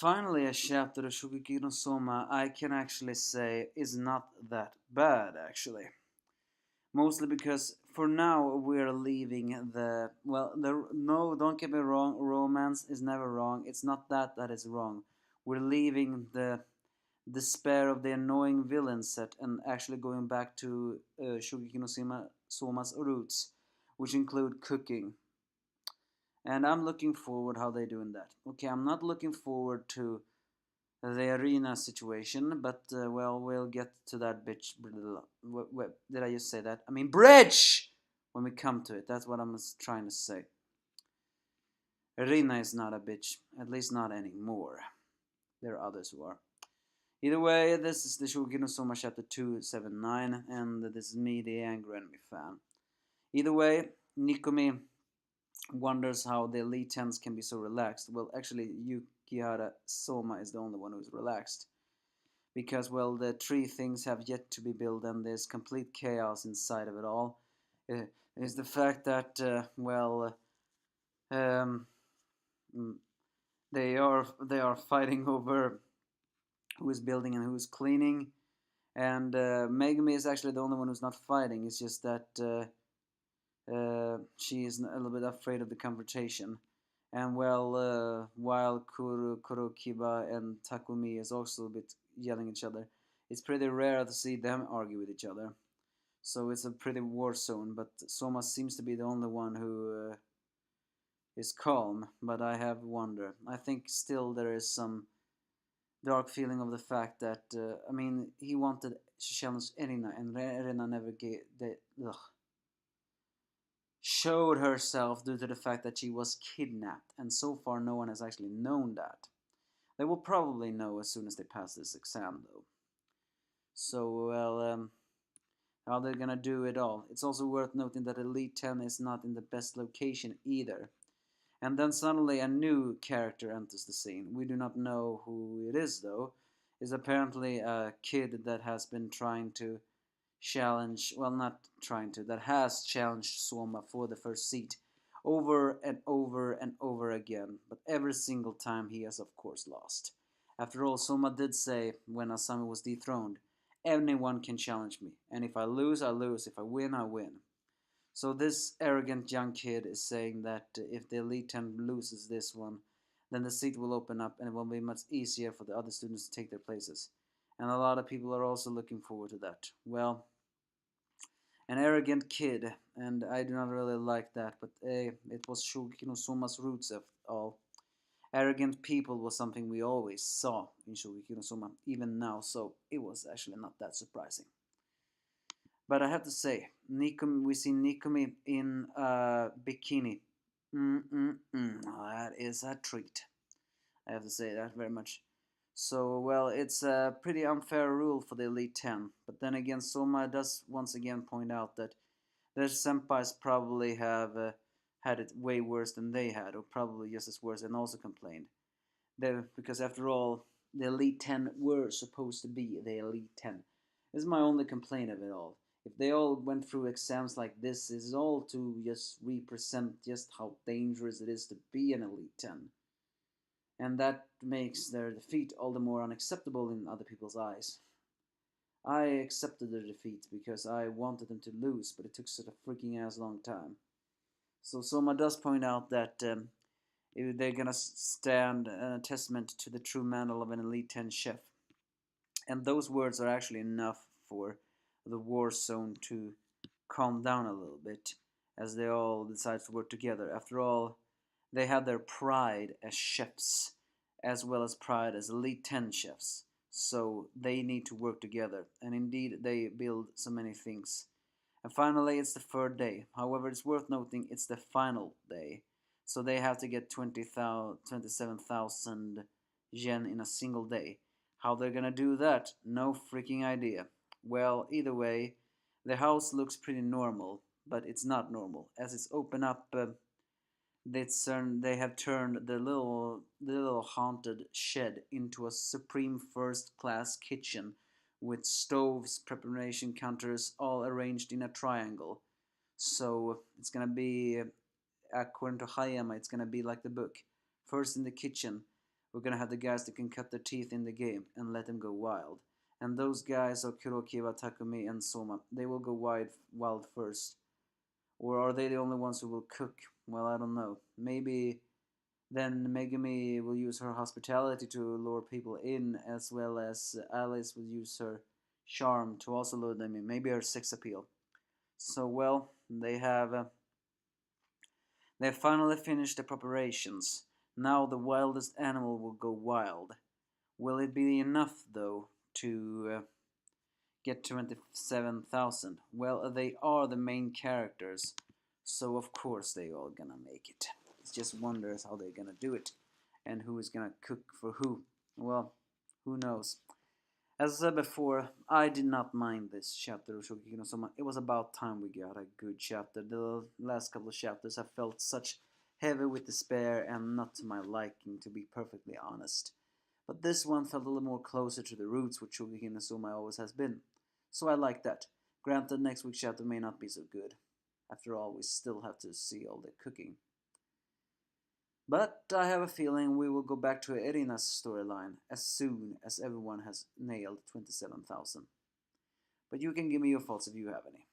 Finally, a chapter of Shokugeki no Soma I can actually say is not that bad, actually. Mostly because for now we're leaving no, don't get me wrong, romance is never wrong. It's not that is wrong. We're leaving the despair of the annoying villain set and actually going back to Shokugeki no Soma's roots, which include cooking. And I'm looking forward how they're doing that. Okay, I'm not looking forward to the arena situation, but we'll get to that bitch. Did I just say that? I mean bridge when we come to it. That's what I'm trying to say. Arena is not a bitch, at least not anymore. There are others who are. Either way, this is the Shokugeki no Soma chapter 279, and this is me, the Angry Enemy fan. Either way, Nikomi wonders how the Elite Tens can be so relaxed. Well, actually, Yukihara Soma is the only one who's relaxed. Because, well, the three things have yet to be built and there's complete chaos inside of it all. Is the fact that, um, they are fighting over who is building and who is cleaning. And Megumi is actually the only one who's not fighting. It's just that she is a little bit afraid of the confrontation. And while Kurokiba and Takumi is also a bit yelling at each other, it's pretty rare to see them argue with each other. So it's a pretty war zone, but Soma seems to be the only one who is calm, but I have wonder. I think still there is some dark feeling of the fact that, he wanted to challenge Erina, and Erina never showed herself due to the fact that she was kidnapped, and so far no one has actually known that. They will probably know as soon as they pass this exam, though. So, how they're gonna do it all. It's also worth noting that Elite 10 is not in the best location either. And then suddenly a new character enters the scene. We do not know who it is, though. It's apparently a kid that has been trying to challenge, well, not trying to, that has challenged Soma for the first seat over and over and over again, but every single time he has, of course, lost. After all, Soma did say when Asami was dethroned, anyone can challenge me, and if I lose, I lose, if I win, I win. So this arrogant young kid is saying that if the Elite 10 loses this one, then the seat will open up and it will be much easier for the other students to take their places. And a lot of people are also looking forward to that. Well, an arrogant kid, and I do not really like that, but it was Shokugeki no Soma's roots of all. Arrogant people was something we always saw in Shokugeki no Soma, even now, so it was actually not that surprising. But I have to say, we see Nikomi in a bikini. That is a treat. I have to say that very much. So, well, it's a pretty unfair rule for the Elite 10. But then again, Soma does once again point out that their senpais probably have had it way worse than they had, or probably just as worse, and also complained. Because after all, the Elite 10 were supposed to be the Elite 10. This is my only complaint of it all. If they all went through exams like this, it's all to just represent just how dangerous it is to be an Elite 10. And that makes their defeat all the more unacceptable in other people's eyes. I accepted their defeat because I wanted them to lose, but it took such a freaking ass long time. So Soma does point out that they're gonna stand a testament to the true mantle of an Elite 10 chef. And those words are actually enough for the war zone to calm down a little bit as they all decide to work together. After all, they have their pride as chefs as well as pride as Elite 10 chefs. So they need to work together, and indeed they build so many things. And finally, it's the third day. However, it's worth noting it's the final day. So they have to get 27,000 yen in a single day. How they're gonna do that? No freaking idea. Well, either way, the house looks pretty normal, but it's not normal. As it's open up, they have turned the little haunted shed into a supreme first-class kitchen with stoves, preparation counters, all arranged in a triangle. So it's gonna be, according to Hayama, it's gonna be like the book. First in the kitchen, We're gonna have the guys that can cut their teeth in the game and let them go wild. And those guys are Kurokiwa, Takumi, and Soma. They will go wild first. Or are they the only ones who will cook? Well, I don't know. Maybe then Megumi will use her hospitality to lure people in, as well as Alice will use her charm to also lure them in. Maybe her sex appeal. So, well, they finally finished the preparations. Now the wildest animal will go wild. Will it be enough, though, to get 27,000? Well, they are the main characters, so of course they all gonna make it. It just wonders how they're gonna do it, and who is gonna cook for who. Well, who knows. As I said before, I did not mind this chapter of Shokugeki no Soma. It was about time we got a good chapter. The last couple of chapters I felt such heavy with despair and not to my liking, to be perfectly honest. But this one felt a little more closer to the roots, which Shokugeki no Soma always has been. So I like that. Granted, next week's chapter may not be so good. After all, we still have to see all the cooking. But I have a feeling we will go back to Irina's storyline as soon as everyone has nailed 27,000. But you can give me your thoughts if you have any.